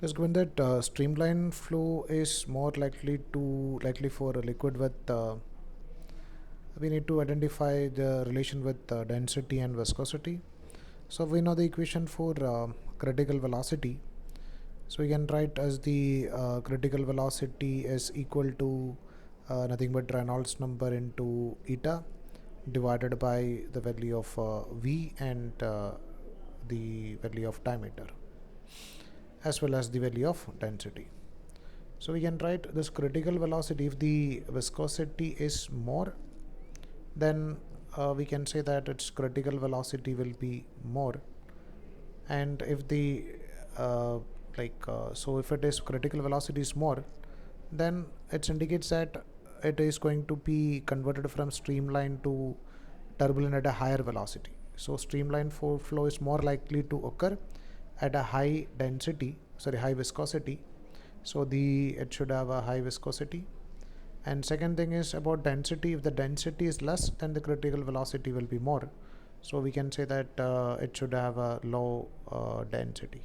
Just given that streamline flow is more likely for a liquid with we need to identify the relation with density and viscosity. So we know the equation for critical velocity. So we can write as the critical velocity is equal to nothing but Reynolds number into eta divided by the value of v and the value of diameter as well as the value of density. So we can write this critical velocity. If the viscosity is more, then we can say that its critical velocity will be more. And if the so if it is critical velocity is more, then it indicates that it is going to be converted from streamline to turbulent at a higher velocity. So streamline flow is more likely to occur at a high viscosity. So it should have a high viscosity. And second thing is about density. If the density is less, then the critical velocity will be more. So we can say that it should have a low density.